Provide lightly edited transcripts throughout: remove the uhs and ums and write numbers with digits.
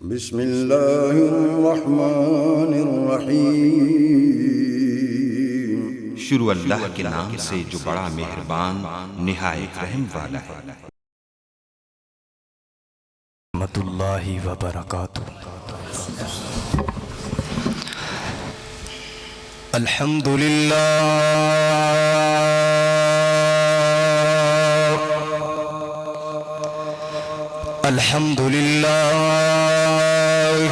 بسم اللہ الرحمن الرحیم۔ شروع اللہ کے نام سے جو بڑا مہربان نہایت رحم والا ہے۔ رحمۃ اللہ وبرکاتہ۔ الحمد للہ الحمد للہ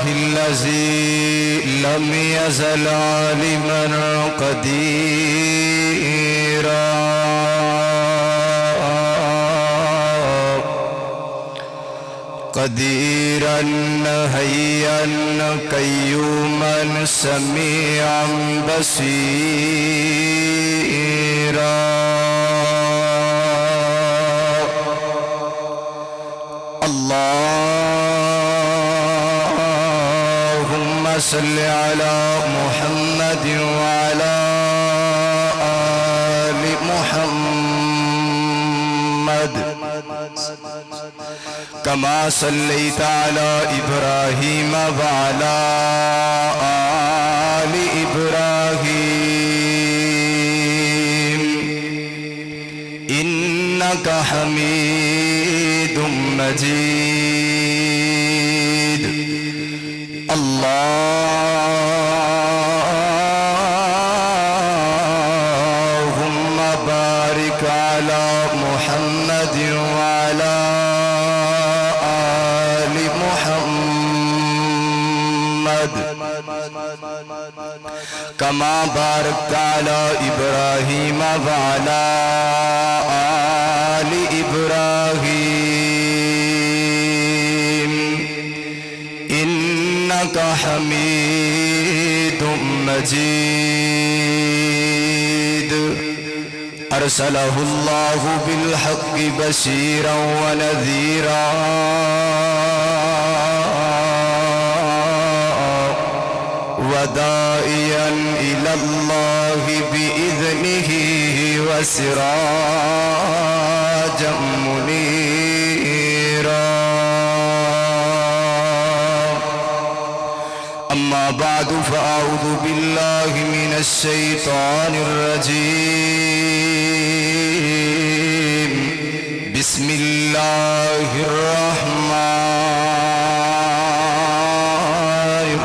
الذی لم یزل عالما قدیرا قدیرا حیا قیوما سمیعا بصیرا اللهم صل على محمد وعلى آل محمد كما صليت على إبراهيم وعلى آل إبراهيم إنك حميد مجيد اللهم بارك على محمد وعلى آل محمد كما باركت على إبراهيم وعلى آل إبراهيم إنك حميد مجيد أرسله الله بالحق بشيرا ونذيرا وداعيا إلى الله بإذنه وسراجا منيرا. أما بعد فأعوذ بالله من الشيطان الرجيم. بسم الله الرحمن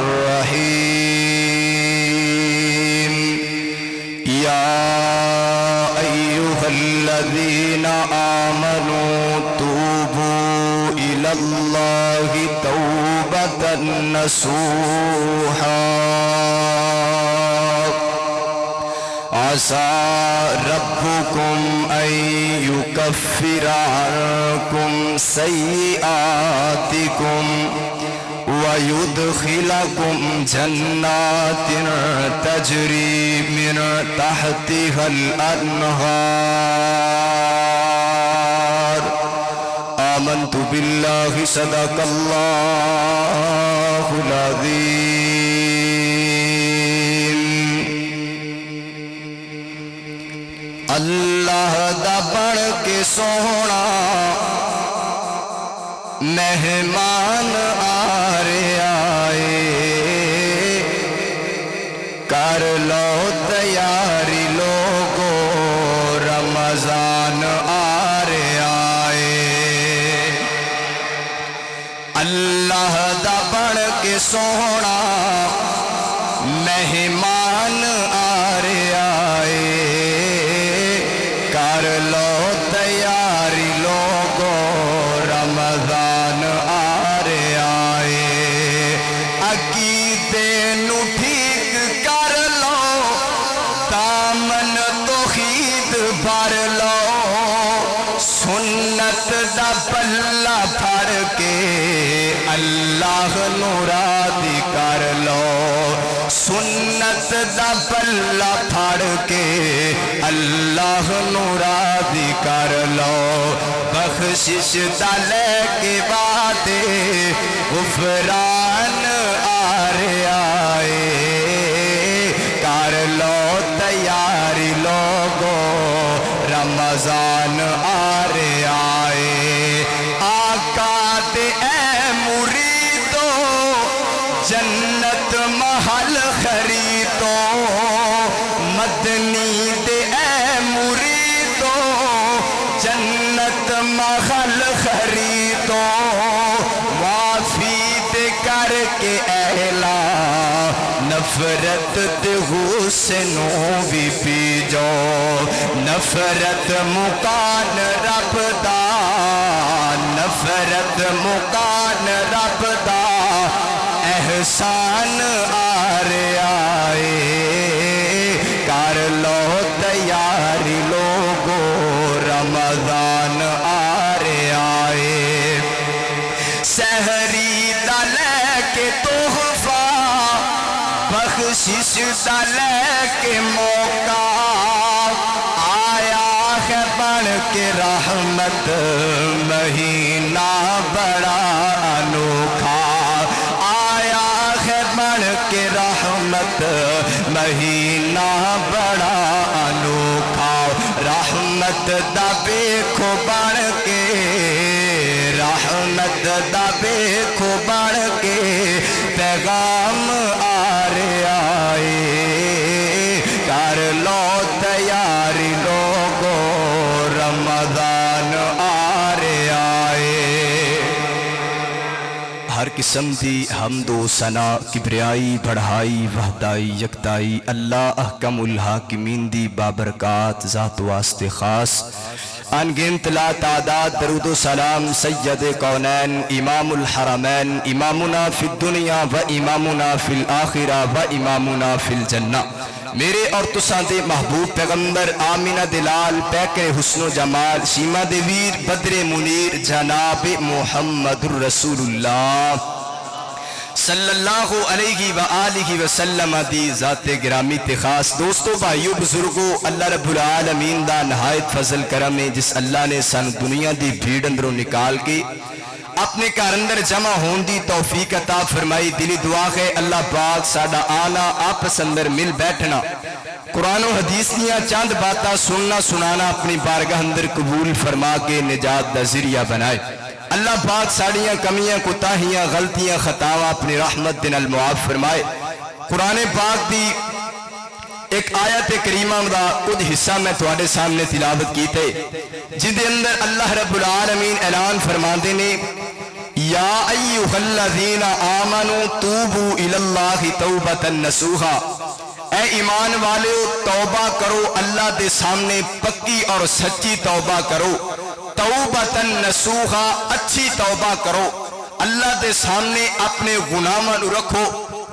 الرحيم. يا أيها الذين آمنوا توبوا إلى الله توبة نصوحا عسى ربكم أن يكفر عنكم سيئاتكم ويدخلكم جنات تجري من تحتها الأنهار. آمنت بالله صدق الله العظيم. اللہ دا بڑھ کے سونا مہمان آئے کر لو تیاری لوگو رمضان آئے. اللہ دا بڑھ کے سونا مہمان آئے کر لو تیاری لوگو رمضان آئے. عقیدے نو ٹھیک کر لو دامن توحید بھر لو سنت دا پلہ پھڑ کے اللہ نو راضی کر لو. سنت دا پلہ پھڑ کے اللہ نو راضی کر لو. بخشش دا لے کے وعدے غفران آئے کر لو تیاری لوگو رمضان آئے. آقا دے اے مریدو جنت محل خریدو مدنی دے اے مریدو جنت محل خریدو معافی دے کر کے اعلان نفرت دے غصے نو بھی پی جو نفرت مکان رب دا نفرت مکان رب دا احسان آئے کر لو تیاری لوگو رمضان آئے سحری دا لے کے تحفہ بخشش دا لے کے موقع آیا ہے بن کے رحمت مہینہ بڑا انوکھا آیا ہے بن کے رحمت مہینہ بڑا انوکھا رحمت دا بیکھو بن کے رحمت دا بیکھو بن کے پیغام آئے کر لو تیاری لوگو رمضان آئے ہر قسم دی حمد و ثنا کبریائی بڑھائی وحدائی یکتائی اللہ احکم الحاکمین دی بابرکات ذات واسطے خاص انگنت لا تعداد درود و سلام سید کونین امام الحرمین امامنا فی الدنیا و امامنا فی الآخرہ و امامنا فی الجنہ میرے اور تساں دے محبوب پیغمبر آمینہ دلال پیکر حسن و جمال شیمہ دے ویر بدر منیر جناب محمد الرسول اللہ صلی اللہ علیہ وآلہ وسلم دی ذات گرامی تے خاص دوستو بھائیو بزرگو اللہ رب العالمین دا نہایت فضل کرم ہے جس اللہ نے سن دنیا دی بھیڑ اندروں نکال کے اپنے کار اندر جمع ہون دی توفیق عطا فرمائی دلی دعا ہے اللہ پاک ساڈا آنا آپس اندر مل بیٹھنا قرآن و حدیث دیاں چاند باتاں سننا سنانا اپنی بارگاہ اندر قبول فرما کے نجات دا ذریعہ بنائے اللہ پاک ساڑیاں کمیاں کتاہیاں غلطیاں خطاواں اپنی رحمت دن المعاف فرمائے قرآن پاک دی ایک آیت کریمہ دا کچھ حصہ میں تواڈے سامنے تلاوت کیتے جن دے اندر اللہ رب العالمین اعلان فرماندے نے یا ایھا الذین آمنوا توبوا الی اللہ توبۃ نصوحا اے ایمان والو توبہ کرو اللہ دے سامنے پکی اور سچی توبہ کرو توبۃ نصوحا اچھی توبہ کرو اللہ دے سامنے اپنے گناہاں نو رکھو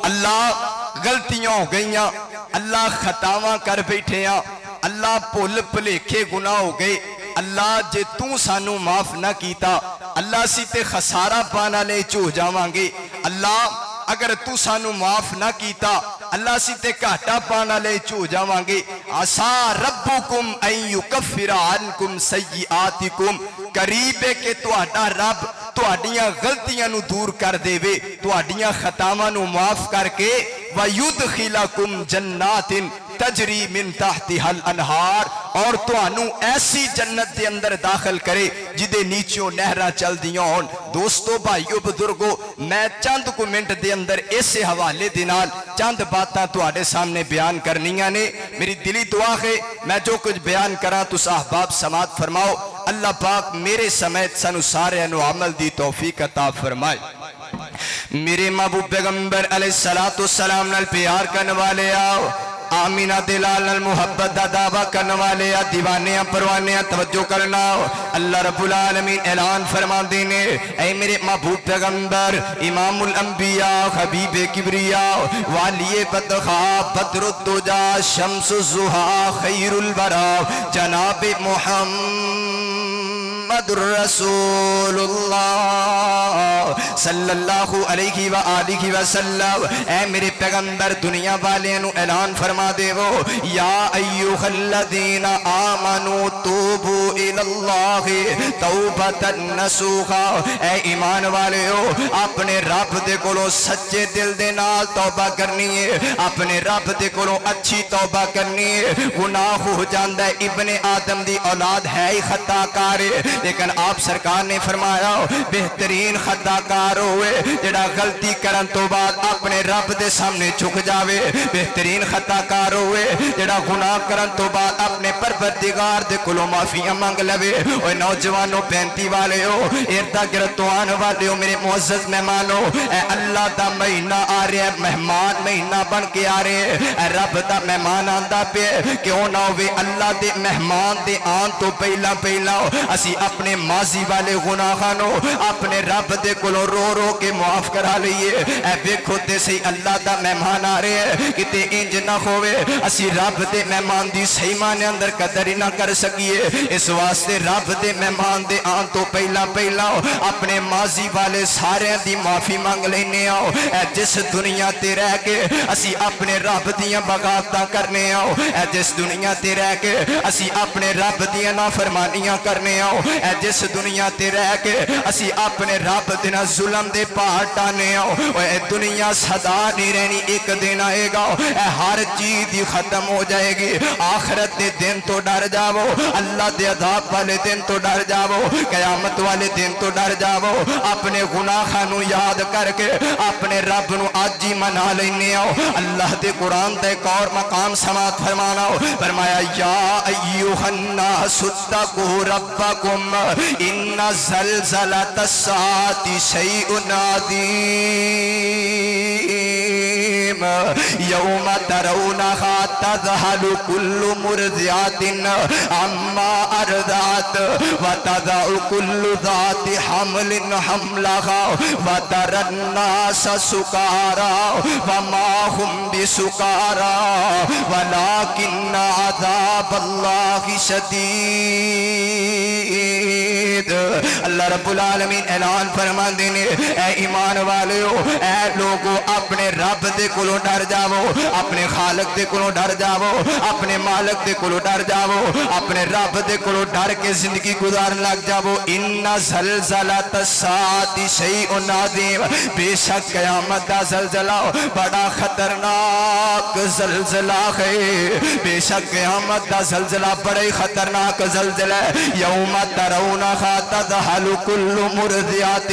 اللہ غلطیاں ہو گئیاں اللہ خطاواں کر بیٹھے ہیں اللہ بھول بھلیکھے گناہ ہو گئے اللہ جے تو سانو معاف نہ کیتا اللہ سی تے خسارہ پانا لے چو جاواں گے اللہ اگر تو سانو معاف نہ کیتا اللہ سی تے گھاٹا پانا لے چو جاواں گے عسا ربکم ان یکفر عنکم سیئاتکم قریب ہے کہ تہاڈا رب تہاڈیاں غلطیاں نو دور کر دے وے تہاڈیاں خطاواں نو معاف کر کے وَيُدْخِلَكُمْ جَنَّاتٍ تجری من تحتها الانہار اور توانو ایسی جنت دے اندر داخل کرے جدے نیچوں نہرہ چل دیاں ہون دوستو بھائیو بزرگو میں چند کو منٹ دے اندر ایسے حوالے دینال چند باتاں تو آڑے سامنے بیان کرنیاں نے میری دلی دعا ہے میں جو کچھ بیان کرا تو احباب سماعت فرماؤ اللہ پاک میرے سمیت سنو سارے انو عمل دی توفیق عطا فرمائے میرے محبوب پیغمبر علیہ السلام نال پیار کرنے والے آؤ آمینہ دلال المحبت دا دعویٰ کرنے والے دیوانیاں پروانیاں توجہ کرنا اللہ رب العالمین اعلان فرما دینے اے میرے محبوب پیغمبر امام الانبیاء حبیب کبریاء والی بدخواہ بدر الدجا شمس الزہا خیر الورا جناب محمد رسول اللہ صلی اللہ علیہ وآلہ وسلم اے میرے پیغمبر دنیا والے نو اعلان فرما دے وہ یا ایوہ الذین آمنوا توبوا الاللہ توبۃ نصوحا اے ایمان والے ہو اپنے رب دے کولو سچے دل دے نال توبہ کرنی ہے اپنے رب دے کولو اچھی توبہ کرنی ہے گناہ ہو جاندہ ہے ابن آدم دی اولاد ہے ہی خطا کارے لیکن آپ سرکار نے فرمایا بہترین خطا کار ہوئے جڑا غلطی کرن تو بعد اپنے رب دے سامنے جھک جاوے، بہترین خطا کار ہوئے جڑا گناہ کرن تو بعد اپنے پروردگار دے کولوں معافیاں مانگ لوے۔ اوے نوجوانوں 35 والے ہو، اردا گرد تو آنے والے ہو، میرے معزز مہمانوں، اے اللہ دا مہینہ آ رہے ہیں، مہمان مہینہ بن کے آ رہے ہیں، اے رب دا مہمان آندا پہ کیوں نہ ہوئے اللہ دے مہمان دے آن تو پہلا اسی اپنے ماضی والے گناہانوں اپنے رب دے کولوں رو رو کے معاف کرا لئیے۔ اے ویکھو تے سی اللہ دا مہمان آ رہے ہیں، کتے انج نہ ہوئے اسی رب دے مہمان دی صحیح معنی اندر قدر ہی نہ کر سکیے۔ اس واسطے رب دے مہمان دے آن تو پہلا اپنے ماضی والے سارے دی معافی مانگ لینے آؤ۔ اے جس دنیا تے رہ کے اسی اپنے رب دیاں بغاوتاں کرنے آؤ، اے جس دنیا تے رہ کے اسی اپنے رب دیاں نافرمانیاں کرنے آؤ، اے جس دنیا تے رہ کے اسی اپنے رب دینا ظلم دے پہاڑ ٹانے آؤ، اے دنیا صدا نہیں رہنی، ایک دن آئے گا اے ہر چیز دی ختم ہو جائے گی۔ آخرت دے دن تو ڈر جاؤ، اللہ دے عذاب والے دن تو ڈر جاؤ، قیامت والے دن تو ڈر جاؤ۔ اپنے گناہاں نو یاد کر کے اپنے رب نو آج ہی منا لینے آؤ۔ اللہ دے قرآن دے ایک اور مقام سماعت فرمانا ہو، فرمایا یا ایوہ الناس اتقوا ربکم ان زلزلۃ الساعۃ شیء عظیم یوم ترونہا تذہل کل مرضعۃ عما ارضعت وتضع کل ذات حمل حملہا وتری الناس سکارا وما ہم بسکارا ولکن عذاب اللہ شدید۔ اللہ رب العالمین اعلان فرما دینے اے ایمان والے ہو، اے لوگو اپنے رب دے کولوں ڈر جاؤ، اپنے خالق دے کولوں ڈر جاؤ، اپنے مالک دے کولوں ڈر جاؤ، اپنے رب دے کولوں ڈر کے زندگی گزارن لگ جاؤ۔ ان زلزلۃ الساعۃ شیء عظیم، بے شک قیامت دا زلزلہ بڑا خطرناک زلزلہ ہے، بے شک قیامت دا زلزلہ بڑا خطرناک زلزلہ ہے۔ یوم ترونہا تذہل کل مرضعۃ،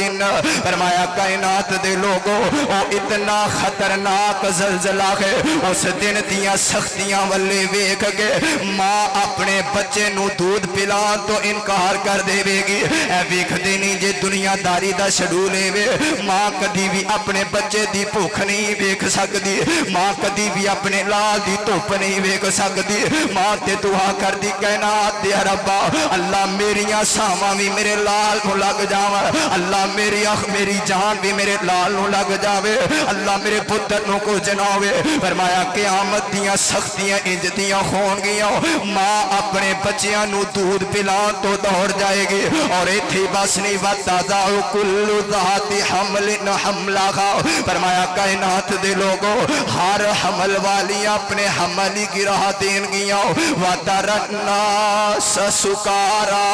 فرمایا کائنات دے لوگوں او اتنا خطرناک زلزلہ ہے، اس دن دیاں سختیاں والے ویکھ کے ماں اپنے بچے نو دودھ پلان تو انکار کر دے گی۔ اے ویکھ دینی جے دنیا داری دا شڈولے وے، ماں کدی بھی اپنے بچے دی بھوک نہیں ویکھ سکدی، ماں کدی بھی اپنے لال دی دھوپ نہیں ویکھ سکدی۔ ماں تے دعا کر دی کائنات دے ربا اللہ میریاں ساواں بھی میرے لال نو لگ جاواں، اللہ میری اخ میری جان بھی میرے لال نو لگ جاوے، اللہ میرے پتر نو کو جناوے۔ فرمایا قیامت دیاں سختیاں انج دیاں ہون گیاں، ماں اپنے بچیاں نو دودھ پلان تو دوڑ جائے گی، اور ایتھے بس نہیں وتضع کل ذات حمل حملہا، فرمایا کائنات دے لوگوں ہر حمل والی اپنے حمل ہی گراہ دین گیاں، وتری الناس سکارا،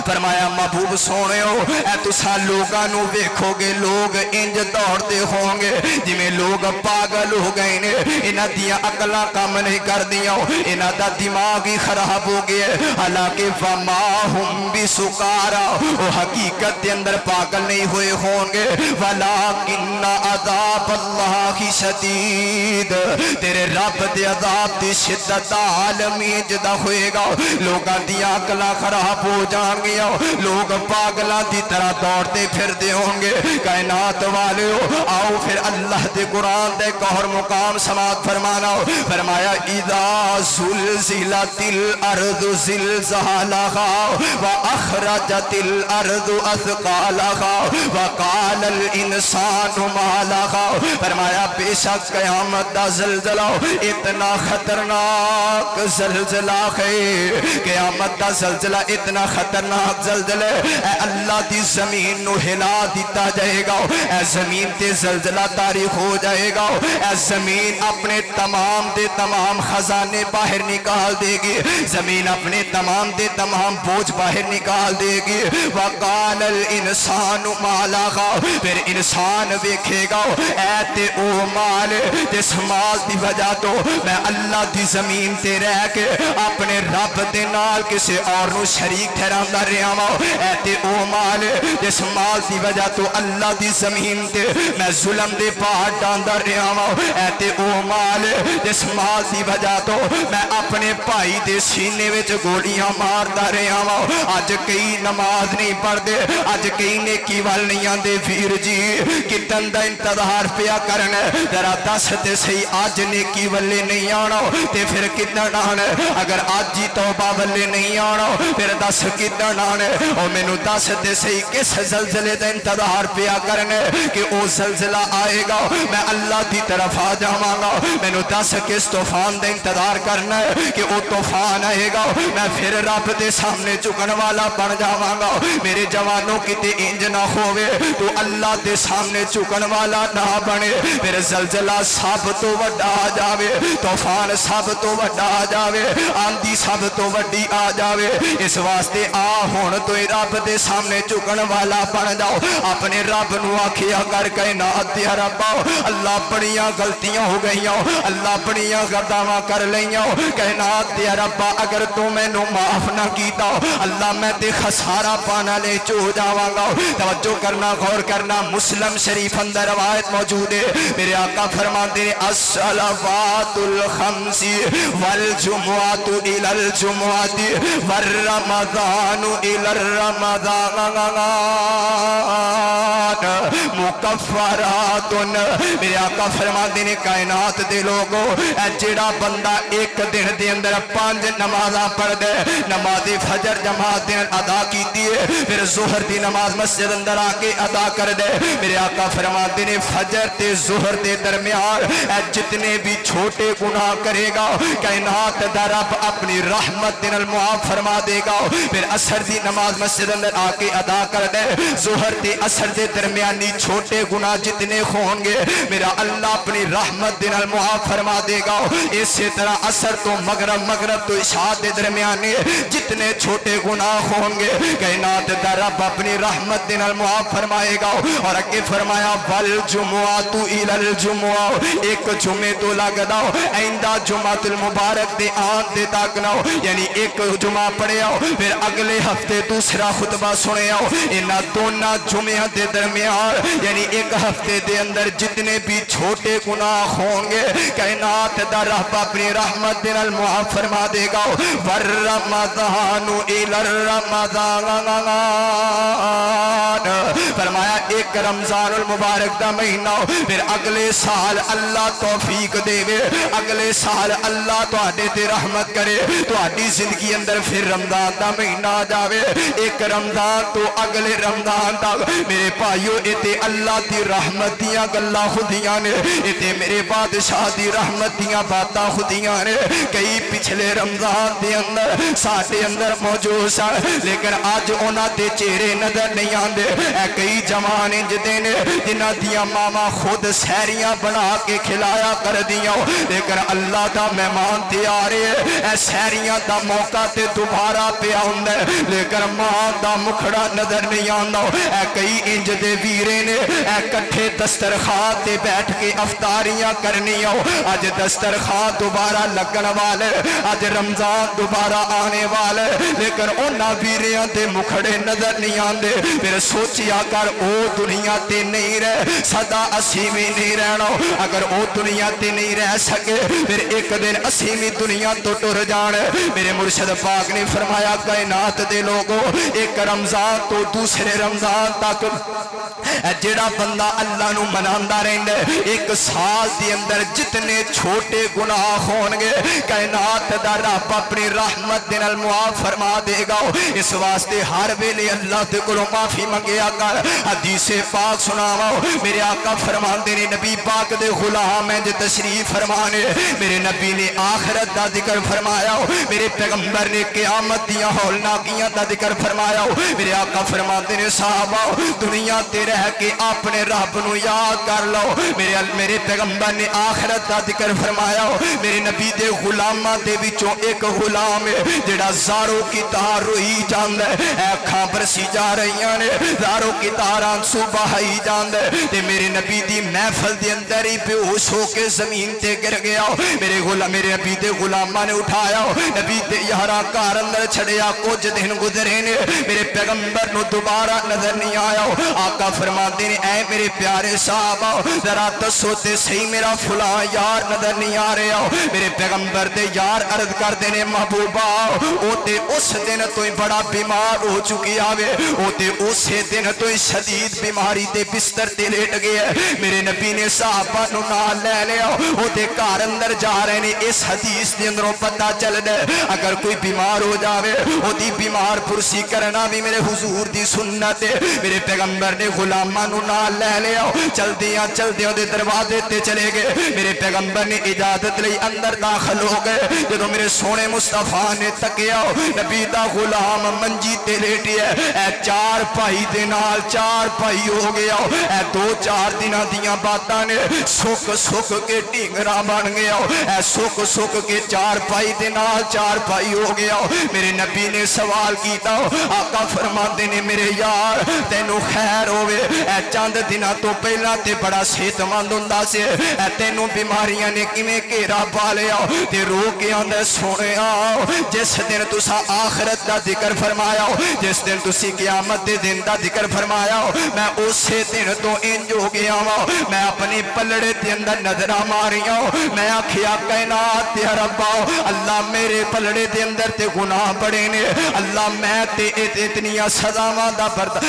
فرمایا محبوب سونے ہو اے تسا لوگاں نو ویکھو گے لوگ انج دوڑتے ہوں گے جویں لوگ پاگل ہو گئے نے، انہاں دیاں عقلاں کام نہیں کردیاں، انہاں دا دماغ ہی خراب ہو گیا، حالانکہ وما ہم بسکارا، وہ حقیقت دے اندر پاگل نہیں ہوئے ہوں گے، ولکن عذاب اللہ شدید، تیرے رب دے عذاب دی شدت عالمی جدا ہوئے گا، لوگاں دیاں عقلاں خراب ہو جان گیا، لوگ پاگلاں دی طرح دوڑتے پھر دے ہوں گے۔ کائنات والے ہو آؤ پھر اللہ دے قرآن دے قہر مقام سماعت فرمانا ہو، فرمایا اذا زلزلت الارض زلزالہا واخرجت الارض اثقالہا وقال الانسان ما لہا، فرمایا بے شک قیامت دا زلزلہ اتنا خطرناک زلزلہ ہے، قیامت دا زلزلہ اتنا خطرناک زلزلہ اے اللہ دی زمین نو ہلا دیتا جائے گا، اے زمین تے زلزلہ تاریخ ہو جائے گا، اے زمین اپنے تمام دے تمام خزانے باہر نکال دے گی، زمین اپنے تمام دے تمام بوجھ باہر نکال دے گی، وقال الانسان ما لہا، پھر انسان ویکھے گا اے تے او مال جس مال دی وجہ تو میں اللہ دی زمین تے رہ کے اپنے رب دے نال کسے اور نو شریک ٹھہراندا رہیا وا، اے تے او مال جس مال دی وجہ تو اللہ دی زمین تے میں ظلم دے پہاڑ ڈاندا رہیا وا، اے تے او مال جس مال دی وجہ تو میں اپنے بھائی دے سینے وچ گولیاں ماردا رہیا وا۔ اج کئی نماز نہیں پڑھدے، اج کئی نیکی وال نہیں آندے، ویر جی کتن دا انتظار پیا کرن، ذرا دس تے صحیح اج نیکی والے نہیں آنا تے پھر کتن آنا، اگر اج ہی توبہ والے نہیں آنا پھر دس کتن آنا، او مینوں دس تے صحیح کس زلزلے دا انتظار پیا کرن کہ او زلزلہ آئے گا میں اللہ دی طرف آ جاواں گا، مینوں دس کس طوفان دا انتظار کرنا ہے کہ او طوفان آئے گا میں پھر رب دے سامنے جھکن والا بن جاواں گا۔ میرے جوانوں کتے انج نہ ہووے تو اللہ دے سامنے جھکن والا نہ بنے، پھر زلزلہ سب تو وڈا آ جاوے، طوفان سب تو وڈا آ جاوے، آندھی سب تو وڈی آ جاوے۔ اس واسطے آ ہن تو رب دے سامنے جھکن والا بن جاؤ، اپنے رب نو آکھیا کر کائنات دے ربا اللہ بڑیاں غلطیاں ہو گئیاں، اللہ بڑیاں گرداواں کر لئیاں، کائنات دے ربا اگر تو مینوں معاف نہ کیتا اللہ میں تے خسارہ پانا لے چو جاواں گا۔ توجہ کرنا، غور کرنا، مسلم شریف اندر روایت موجود ہے، میرے آقا فرماتے ہیں الصلوات الخمس والجمعۃ الی الجمعۃ والرمضان الی الرمضان مکفرات۔ میرے آقا فرماتے ہیں کائنات دے لوگوں اے جڑا بندہ ایک دن دے اندر 5 نمازاں پڑھ دے، نماز فجر جماعت دن ادا کیتی ہے، پھر ظہر دی نماز مسجد اندر آ کے ادا کر دے، میرے آقا فرماتے ہیں فجر تے ظہر دے درمیان اے جتنے بھی چھوٹے گناہ کرے گا کائنات دا رب اپنی رحمت دے نال معاف فرما دے گا، پھر عصر دی نماز مسجد اندر آ کے ادا کر دے، ظہر تے عصر دے درمیانی چھوٹے گناہ جتنے ہوں گے میرا اللہ اپنی رحمت دے نال معاف فرما دے گا۔ اسی طرح عصر تو مغرب، مغرب تو عشاء دے درمیانے جتنے چھوٹے گناہ ہوں گے کائنات دا رب اپنی رحمت دے نال معاف فرمائے گا۔ اور اگے فرمایا والجمعۃ الی الجمعہ، ایک جمعے تو لگ داؤ آئندہ جمعۃ المبارک دے آن دے تک نہ یعنی ایک جمعہ پڑھے آؤ پھر اگلے ہفتے دوسرا خطبہ سنے آؤ، انہاں دونوں جمعہ دے درمیان یعنی ایک ہفتے دے اندر جتنے بھی چھوٹے گناہ ہوں گے کائنات دا رب اپنی رحمت دے نال معاف فرما دے گا۔ والرمضان الی الرمضان، فرمایا ایک رمضان المبارک دا مہینہ پھر اگلے سال اللہ توفیق دے گے، اگلے سال اللہ تواڈے تے رحمت کرے، تواڈی زندگی اندر پھر رمضان دا مہینہ آ جاوے، ایک رمضان تو اگلے رمضان تک میرے بھائیو اتے اللہ دی رحمت دیاں گلاں خودیاں نے، اتے میرے بادشاہ دی رحمت دیاں باتاں خودیاں نے۔ کئی پچھلے رمضان دے اندر ساڈے اندر موجود سن لیکن اج انہاں دے چہرے نظر نہیں آندے، اے کئی جوان انج دے نے جنہاں دیاں ماما خود سحریاں بنا کے کھلایا کر دیاں لیکن اللہ دا مہمان تے آ رہے اے سحریاں دا موقع تے دوبارہ پیا ہوندا لیکن ماں دا مکھڑا نظر نہیں آندا۔ اے کئی انج دے ویرے نے اے کٹھے دسترخوان تے بیٹھ کے افطاریاں کرنیاں، اج دسترخوان دوبارہ لگن والے، اج رمضان دوبارہ آنے والے لیکن انہاں ویریاں تے مکھڑے نظر نہیں آندے۔ پھر سوچیا کر او دنیا تے نہیں رہ سدا اسی بھی نہیں رہنا، اگر او دنیا تے نہیں رہ سکے پھر ایک دن اسی بھی دنیا تو ٹر جان۔ میرے مرشد پاک نے فرمایا کائنات دے لوگوں ایک رمضان تو دوسرے رمضان تک جڑا بندہ اللہ نو مناندا رہندا ایک سال دے اندر جتنے چھوٹے گناہ ہون گے کائنات دا رب اپنی رحمت دے نال معاف فرما دے گا۔ اس واسطے ہر ویلے اللہ دے کولوں معافی منگیا کر، حدیث پاک سناواں میرے آقا فرماندے نے نبی پاک دے غلام ہیں جو تشریف فرمانے، میرے نبی نے آخرت دا ذکر فرمایا، میرے پیغمبر نے قیامت دیاں ہولناکیاں دا ذکر فرمایا، میرے آقا فرماندے نے صحابہ دنیا تے رہ کے اپنے رب نو یاد کر لو، میرے پیغمبر نے آخرت دا ذکر فرمایا، میرے نبی دے غلاماں دے وچوں ایک غلام ہے جڑا زاروں کی تار روئی جاندا ہے، اکھاں برسی جا رہیاں نے زاروں کی تاراں آنسو بہائی جاندے تے میرے نبی دی محفل دے اندر ہی بے ہوش ہو کے زمین تے گر گیا میرے نبی دے غلاماں نے اٹھایا نبی دے یارا گھر اندر چھڑیا کچھ دن گزرے نے میرے پیغمبر نو دوبارہ نظر نہیں آیا آقا فرماتے نے اے میرے پیارے صاحب ذرا دسو تے صحیح میرا فلاں یار نظر نہیں آ رہا میرے پیغمبر دے یار عرض کر دینے محبوبہ او تے اس دن تو ہی بڑا بیمار ہو چکی آوے او تے اسے دن تو ہی شدید بیماری تے بستر تے لیٹ گیا میرے نبی نے صحابہ نو نال لے لیا او تے گھر اندر جا رہے نے اس حدیث دے اندروں پتہ چل دے اگر کوئی بیمار ہو جاوے او دی بیمار پرسی کرنا بھی میرے حضور دی سنت ہے میرے پیغمبر نے غلاماں نو نال لے لیا چل دیاں دے دروازے تے چلے گئے میرے پیغمبر نے اجازت لئی اندر داخل ہو گئے جدوں میرے سونے مصطفیٰ نے تکیا نبی دا غلام منجی تے لیٹی ہے اے چار بھائی دے نال چار بھائی ہو گیا اے دو چار دناں دیاں باتاں نے سک کے ڈھنگرا بن گیا اے سک کے چار بھائی دے نال چار بھائی ہو گیا میرے نبی نے سوال کیتا آقا فرماندے نے میرے یار تینوں خیر ہوئے اے چند دناں تو پہلا تے بڑا صحت مند ہوندا سی اے تینوں بیماریاں نے کیویں گھیرا پا لیا تے رو کے آندا سونیا جس دن تساں آخرت دا ذکر فرمایا جس دن تسی قیامت دے دن دا ذکر فرمایا میں اسی دن تو انج ہو گیا میں اپنی پلڑے دے اندر نظراں ماریاں میں آکھیا کائنات تے ربا اللہ میرے پلڑے دے اندر تے گناہ بڑے نے اللہ میں تے اتنیاں سزاواں دا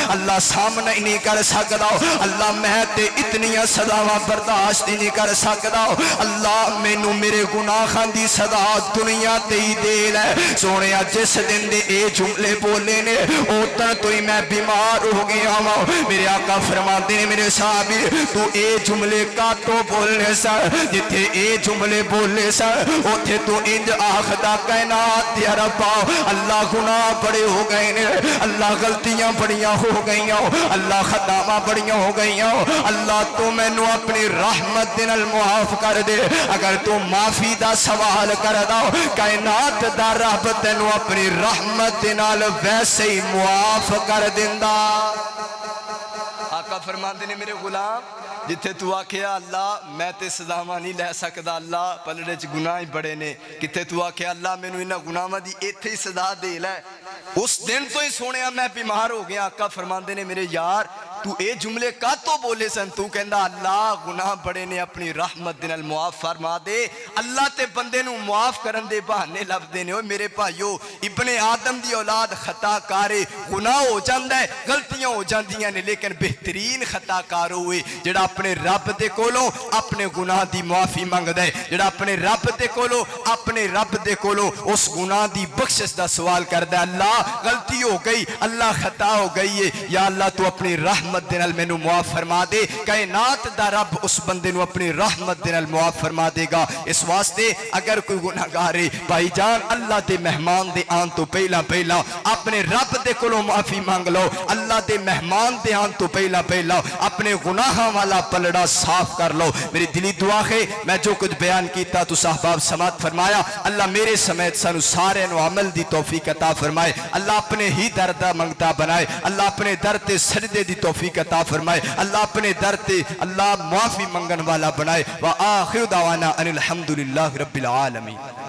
اللہ سامنے نہیں کر سکدا اللہ میں تے اتنیاں سزاواں برداشت نہیں کر سکدا اللہ مینوں میرے گناہاں دی سزا دنیا تے ہی دے لے سونیا جس دن دے اے جملے بولے نے اوتن تو ہی میں بیمار ہو گیا ہوں میرے آقا فرماتے نے میرے صحابی تو اے جملے کا تو بولنے سر جتھے اے جملے بولنے سر اوتھے تو انج آخدا کائنات یا ربا اللہ گناہ بڑے ہو گئے نے اللہ غلطیاں بڑیاں ہو گئیاں اللہ خطاواں بڑیاں ہو گئیاں اللہ تو مینوں اپنی رحمت دے نال معاف کر دے اگر تو معافی دا سوال کر دا کائنات دا رب تینوں اپنی رحمت دے نال ویسے ہی معاف کر دیندا آقا فرماندے نے میرے غلام جتھے تو آکھیا اللہ میں تے سزاواں نہیں لے سکدا اللہ پلڑے چ گناہ ہی بڑے نے کتے تو آکھیا اللہ مینوں انہاں گناہاں دی ایتھے ہی سزا دے لے اس دن تو ہی سونیا میں بیمار ہو گیا آقا فرماندے نے میرے یار تو اے جملے کا تو بولے سن تو کہندا اللہ گناہ بڑے نے اپنی رحمت دے نال معاف فرما دے اللہ تے بندے نو معاف کرن دے بہانے لبدے نے او میرے بھائیو ابن آدم دی اولاد خطا کارے گناہ ہو جاندا ہے غلطیاں ہو جاندیاں نے لیکن بہترین خطا کار ہوئے جڑا اپنے رب دے کولوں اپنے گناہ دی معافی منگدا ہے جڑا اپنے رب دے کولوں اس گناہ دی بخشش دا سوال کردا ہے اللہ غلطی ہو گئی اللہ خطا ہو گئی ہے یا اللہ تو اپنی رحمت دے نال مینوں معاف فرما دے کائنات دا رب اس بندے نو اپنی رحمت دے نال معاف فرما دے گا اس واسطے اگر کوئی گناہگار ہے بھائی جان اللہ دے مہمان دے آن تو پہلا اپنے رب دے کولوں معافی مانگ لو اللہ دے مہمان دے آن تو پہلا اپنے گناہاں والا پلڑا صاف کر لو میری دلی دعا ہے میں جو کچھ بیان کیتا تو صاحباب سماعت فرمایا اللہ میرے سمیت سانو سارے نو عمل دی توفیق عطا فرمائے اللہ اپنے ہی درد منگتا بنائے اللہ اپنے در تے سجدے دی توفیق عطا فرمائے اللہ اپنے در تے اللہ معافی منگن والا بنائے وآخر دعوانا ان الحمدللہ رب العالمین